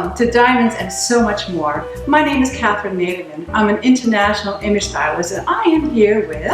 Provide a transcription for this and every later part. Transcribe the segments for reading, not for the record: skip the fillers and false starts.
Welcome to Diamonds and So Much More. My name is Catherine Nademan. I'm an international image stylist and I am here with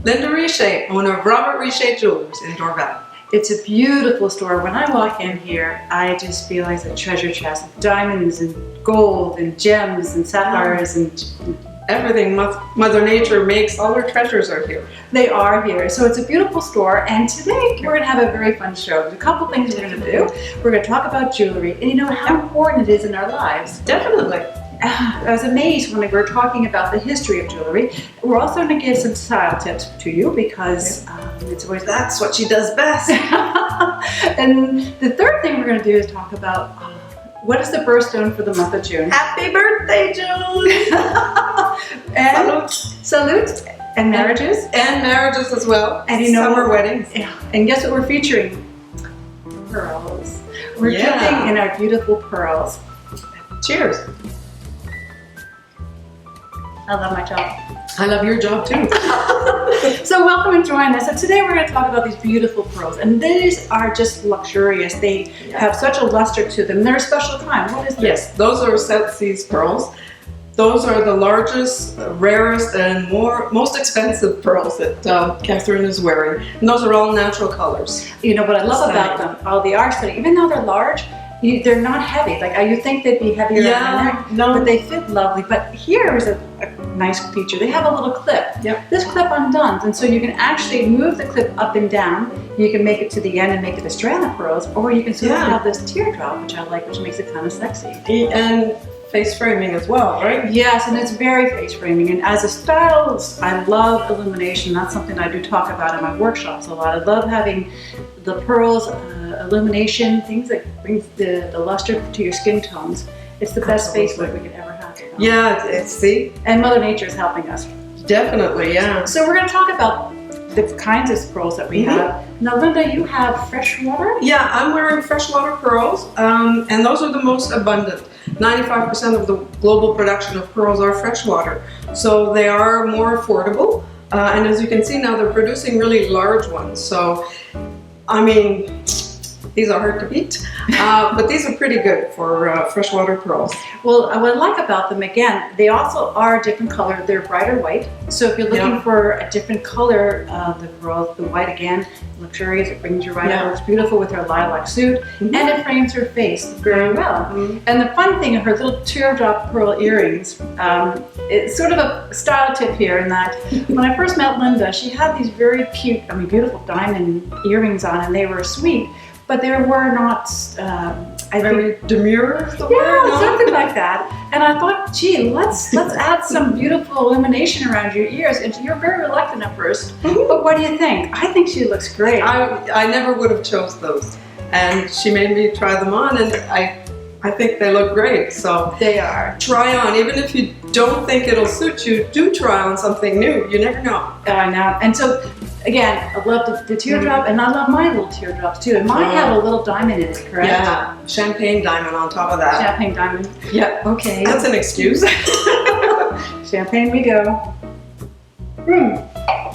Linda Riche, owner of Robert Riche Jewelers in Dorval. It's a beautiful store. When I walk in here, I just feel like a treasure chest of diamonds and gold and gems and sapphires and everything Mother Nature makes. All her treasures are here. They are here. So it's a beautiful store, and today we're going to have a very fun show. There's a couple things we're going to do. We're going to talk about jewelry and how important it is in our lives. Definitely. I was amazed when we were talking about the history of jewelry. We're also going to give some style tips to you because it's always that's what she does best. And the third thing we're going to do is talk about what is the birthstone for the month of June. Happy birthday, June! And salute and marriages. And marriages as well. And summer weddings. Yeah. And guess what we're featuring? Pearls. We're dipping in our beautiful pearls. Cheers. I love my job. I love your job too. So welcome and join us. So today we're going to talk about these beautiful pearls, and these are just luxurious. They have such a luster to them. They're a special kind. What is this? Yes, those are South Seas pearls. Those are the largest, rarest, and most expensive pearls that Catherine is wearing. And those are all natural colors. You know what I love about them? All the are stunning. Even though they're large, they're not heavy. Like you think they'd be heavier on the neck, but they fit lovely. But here is a nice feature. They have a little clip. Yep. This clip undoes, and so you can actually move the clip up and down. You can make it to the end and make it a strand of pearls, or you can sort of have this teardrop, which I like, which makes it kind of sexy. And face framing as well, right? Yes, and it's very face framing. And as a stylist, I love illumination. That's something I do talk about in my workshops a lot. I love having the pearls, illumination, things that brings the luster to your skin tones. It's the best face look we could ever have. Yeah, see? And Mother Nature is helping us. Definitely, yeah. So we're going to talk about the kinds of pearls that we have. Now, Linda, you have freshwater? Yeah, I'm wearing freshwater pearls, and those are the most abundant. 95% of the global production of pearls are freshwater, so they are more affordable. And as you can see now, they're producing really large ones. So, I mean, these are hard to beat, but these are pretty good for freshwater pearls. Well, what I like about them, again, they also are a different color. They're brighter white. So if you're looking for a different color, the pearls, the white again, luxurious, it brings you right out. It looks beautiful with her lilac suit, and it frames her face very well. And the fun thing, her little teardrop pearl earrings, it's sort of a style tip here in that when I first met Linda, she had these very cute, beautiful diamond earrings on, and they were sweet. But they were not, very demure, is the word? Yeah, something like that. And I thought, gee, let's add some beautiful illumination around your ears. And you're very reluctant at first, but what do you think? I think she looks great. I never would have chose those, and she made me try them on, and I think they look great. So they are. Try on, even if you don't think it'll suit you. Do try on something new. You never know. I know. And so. Again, I love the teardrop, and I love my little teardrops too. And mine have a little diamond in it, correct? Yeah, champagne diamond on top of that. Champagne diamond. Yeah. Okay. That's an excuse. Champagne we go.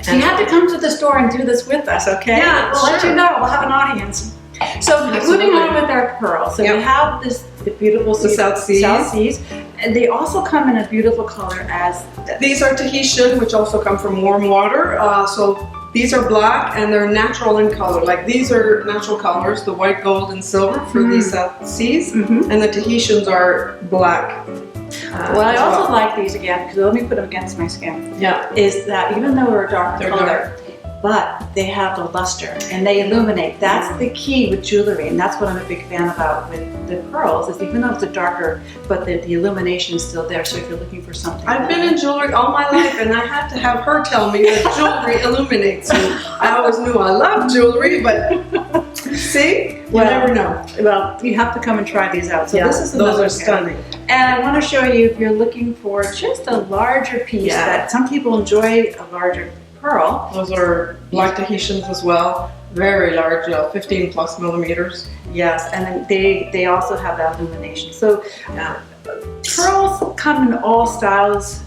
So you have to come to the store and do this with us, okay? Yeah, we'll let you know. We'll have an audience. So moving on with our pearls. So we have the beautiful South Seas. And they also come in a beautiful color as these are Tahitian, which also come from warm water. So these are black and they're natural in color. Like these are natural colors, the white, gold, and silver for these South Seas, and the Tahitians are black. What I also like these again, because let me put them against my skin, is that even though they're a darker color, but they have the luster and they illuminate. That's the key with jewelry, and that's what I'm a big fan about with the pearls, is even though it's a darker, but the illumination is still there. So if you're looking for something. I've been in jewelry all my life, and I had to have her tell me that jewelry illuminates me. I always knew I loved jewelry, but see, you never know. Well, you have to come and try these out. So this is those are stunning. And I want to show you, if you're looking for just a larger piece, that some people enjoy a larger pearl. Those are black Tahitians as well. Very large, 15 plus millimeters. Yes, and then they also have that illumination. So pearls come in all styles,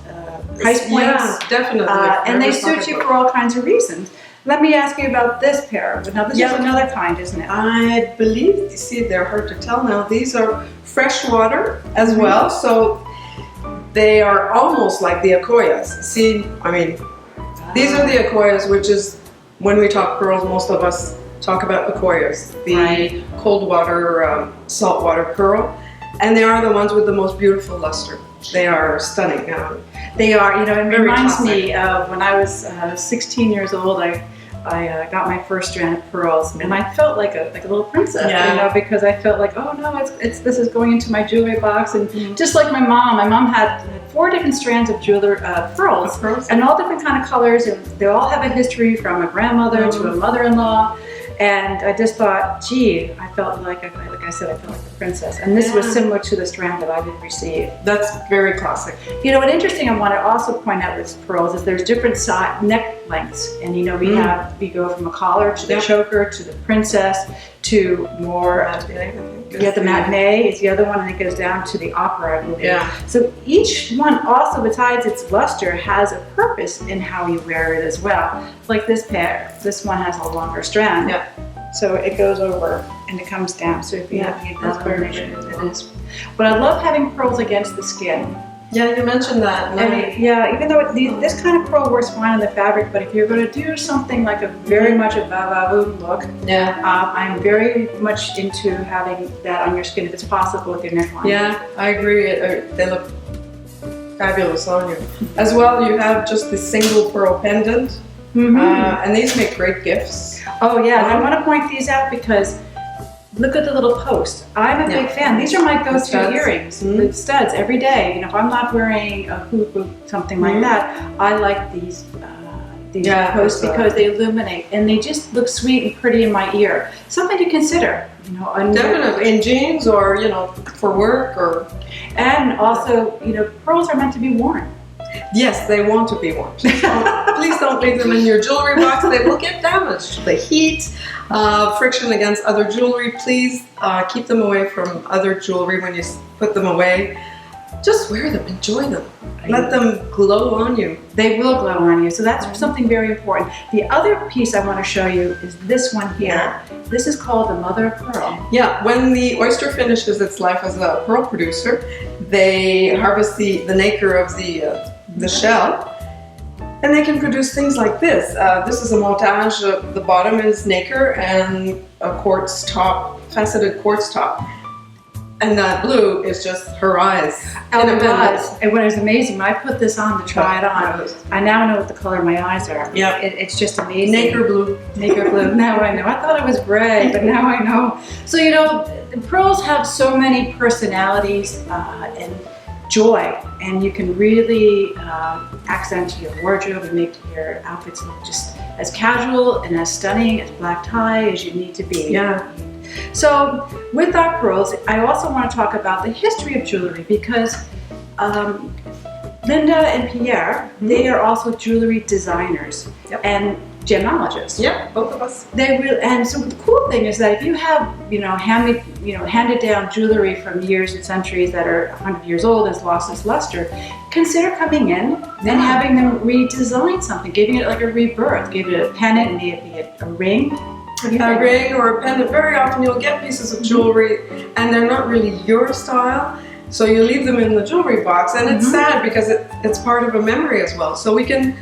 price points. Yeah, definitely. And they suit you for all kinds of reasons. Let me ask you about this pair. Now this is another kind, isn't it? I believe, see, they're hard to tell now. These are freshwater as well, so they are almost like the Akoyas. See, I mean, these are the Akoyas, which is, when we talk pearls, most of us talk about Akoyas, the cold water, saltwater pearl. And they are the ones with the most beautiful luster. They are stunning. They are, you know, it reminds me of when I was 16 years old, I got my first strand of pearls, and I felt like a little princess, you know, because I felt like, oh no, this is going into my jewelry box, and just like my mom had 4 different strands of pearls, and all different kind of colors, and they all have a history from a grandmother to a mother-in-law. And I just thought, gee, I felt like I said, I felt like a princess. And this was similar to the strand that I did receive. That's very classic. You know, what interesting I want to also point out with pearls is there's different neck lengths. And you know, we go from a collar to the choker to the princess to more, the matinee is the other one, and it goes down to the opera, I believe. Yeah. So each one also, besides its luster, has a purpose in how you wear it as well. Like this pair, this one has a longer strand. Yeah. So it goes over and it comes down. So if you have that's very it is. But I love having pearls against the skin. Yeah, you mentioned that. And even though this kind of pearl works fine on the fabric, but if you're going to do something like a very much a vavavoom look, I'm very much into having that on your skin if it's possible with your neckline. Yeah, I agree. They look fabulous on you. As well, you have just the single pearl pendant, and these make great gifts. Oh yeah, and I want to point these out because look at the little post. I'm a big fan. These are my go-to earrings, the studs every day. You know, if I'm not wearing a hoop or something like that, I like these posts because they illuminate and they just look sweet and pretty in my ear. Something to consider. You know, definitely in jeans or for work or. And also, you know, pearls are meant to be worn. Yes, they want to be worn. Please don't leave them in your jewelry box. They will get damaged. The heat, friction against other jewelry. Please keep them away from other jewelry when you put them away. Just wear them, enjoy them. Let them glow on you. They will glow on you. So that's something very important. The other piece I want to show you is this one here. This is called the mother of pearl. Yeah, when the oyster finishes its life as a pearl producer, they harvest the nacre of the shell, and they can produce things like this. This is a montage. The bottom is nacre and a quartz top, faceted quartz top. And that blue is just her eyes. And it was. And when it was amazing, when I put this on to try it on, I now know what the color of my eyes are. Yeah. It's just amazing. Nacre blue. Nacre blue. Now I know. I thought it was gray, but now I know. So, you know, pearls have so many personalities and joy, and you can really accent your wardrobe and make your outfits look just as casual and as stunning as black tie as you need to be. Yeah. So with our pearls, I also want to talk about the history of jewelry because Linda and Pierre, they are also jewelry designers and gemologists. Yep, both of us. And so the cool thing is that if you have, handed down jewelry from years and centuries that are 100 years old and has lost its luster, consider coming in and having them redesign something, giving it like a rebirth, give it a pendant, maybe a ring. A ring or a pendant. Very often you'll get pieces of jewelry and they're not really your style, so you leave them in the jewelry box, and it's sad because it's part of a memory as well. So we can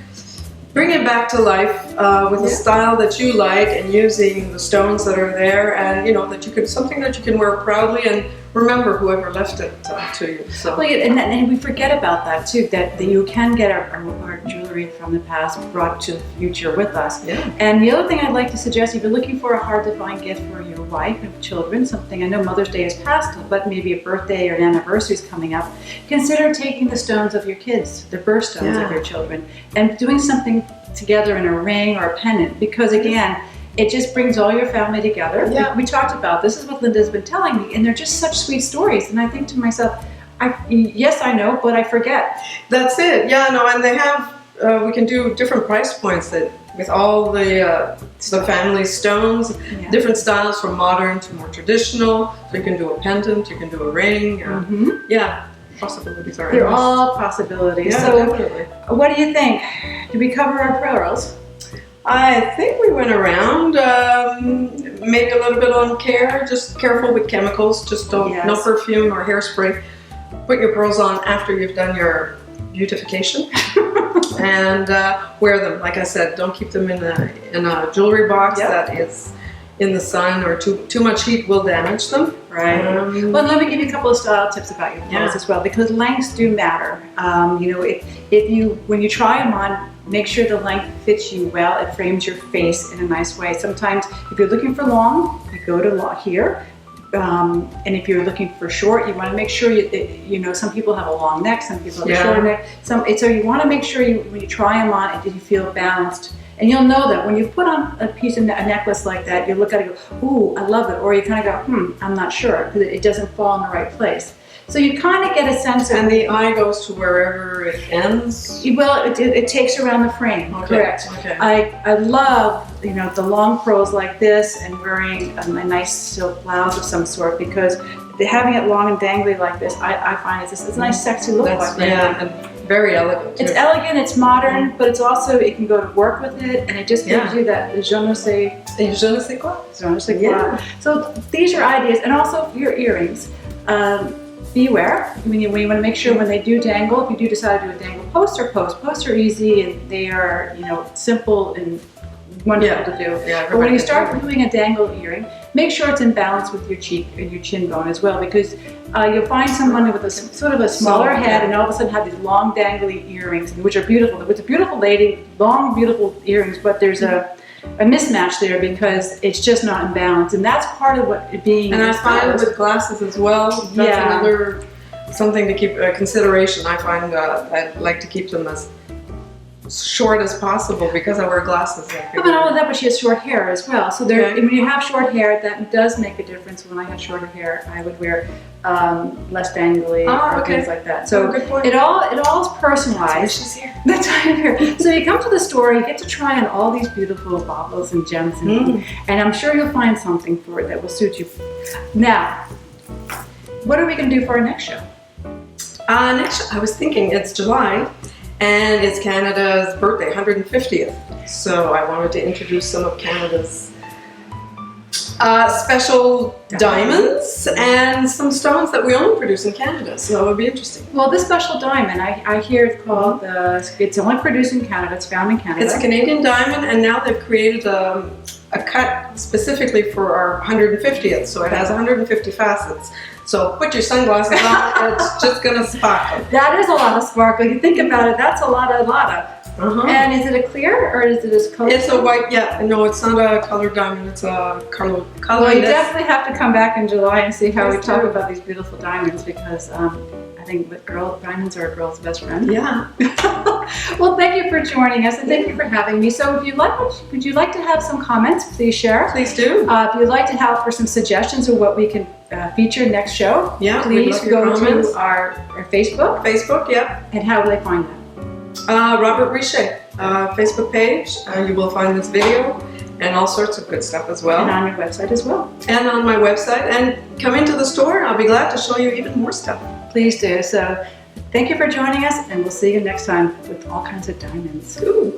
bring it back to life with a style that you like, and using the stones that are there, and something that you can wear proudly and remember whoever left it to you. So. Well, and we forget about that too, that you can get our jewelry from the past brought to the future with us. Yeah. And the other thing I'd like to suggest, if you're looking for a hard-to-find gift for your wife and children, something, I know Mother's Day is past, but maybe a birthday or an anniversary is coming up, consider taking the stones of your kids, the birthstones of your children, and doing something together in a ring or a pendant, because again, it just brings all your family together. Yeah. We talked about, this is what Linda's been telling me, and they're just such sweet stories. And I think to myself, yes, I know, but I forget. That's it. Yeah, no, and they have, we can do different price points with all the family stones, different styles from modern to more traditional. So you can do a pendant, you can do a ring. Yeah, possibilities are They're all possibilities. Yeah, so definitely. What do you think? Did we cover our pearls? I think we went around, maybe a little bit on care, just careful with chemicals, just don't, no perfume or hairspray. Put your pearls on after you've done your beautification and wear them. Like I said, don't keep them in a jewelry box that is in the sun, or too much heat will damage them. Right. Well, let me give you a couple of style tips about your pearls as well, because lengths do matter. You know, when you try them on, make sure the length fits you well. It frames your face in a nice way. Sometimes, if you're looking for long, you go to here. And if you're looking for short, you want to make sure you know, some people have a long neck, some people have a short neck. So you want to make sure when you try them on, you feel balanced. And you'll know that when you put on a piece of a necklace like that, you look at it and go, ooh, I love it. Or you kind of go, I'm not sure, because it doesn't fall in the right place. So you kind of get a sense of... And the eye goes to wherever it ends? Well, it takes around the frame, correct. Okay. I love, you know, the long pearls like this and wearing a nice silk blouse of some sort, because having it long and dangly like this, I find it's a nice sexy look. And very elegant too. It's elegant, it's modern, but it's also, you can go to work with it, and it just gives you that je ne sais quoi. Je ne sais quoi. So these are ideas, and also for your earrings. Beware when you want to make sure when they do dangle, if you do decide to do a dangle, posts are easy, and they are, you know, simple and wonderful to do. But when you start doing a dangle earring, make sure it's in balance with your cheek and your chin bone as well, because you'll find someone with a sort of a smaller head and all of a sudden have these long dangly earrings, which are beautiful. It's a beautiful lady, long beautiful earrings, but there's a mismatch there because it's just not in balance, and that's part of what it being. And I find with glasses as well, that's another something to keep consideration. I find I like to keep them as short as possible because I wear glasses. But not only that, but she has short hair as well. So when you have short hair, that does make a difference. When I had shorter hair, I would wear less dangly or things like that. So it all is personalized. She's here. That's why I'm here. So you come to the store, you get to try on all these beautiful baubles and gems, and I'm sure you'll find something for it that will suit you. Now, what are we going to do for our next show? Next, I was thinking it's July. And it's Canada's birthday, 150th. So I wanted to introduce some of Canada's special diamonds and some stones that we only produce in Canada. So it would be interesting. Well, this special diamond, I hear it's called, it's only produced in Canada, it's found in Canada. It's a Canadian diamond, and now they've created a cut specifically for our 150th. So it has 150 facets. So put your sunglasses on, it's just going to sparkle. That is a lot of sparkle. You think about it, that's a lot of. And is it a clear, or is it a color? It's a white, no, it's not a colored diamond, it's a color. Well, you definitely have to come back in July and see how we talk about these beautiful diamonds, because I think diamonds are a girl's best friend. Yeah. Well, thank you for joining us, and thank you for having me. So if you would you like to have some comments, please share. Please do. If you'd like to have for some suggestions of what we can feature next show, please go to our Facebook. Facebook, And how will they find that? Robert Richer, Facebook page. You will find this video and all sorts of good stuff as well. And on your website as well. And on my website. And come into the store, I'll be glad to show you even more stuff. Please do. So thank you for joining us, and we'll see you next time with all kinds of diamonds. Ooh.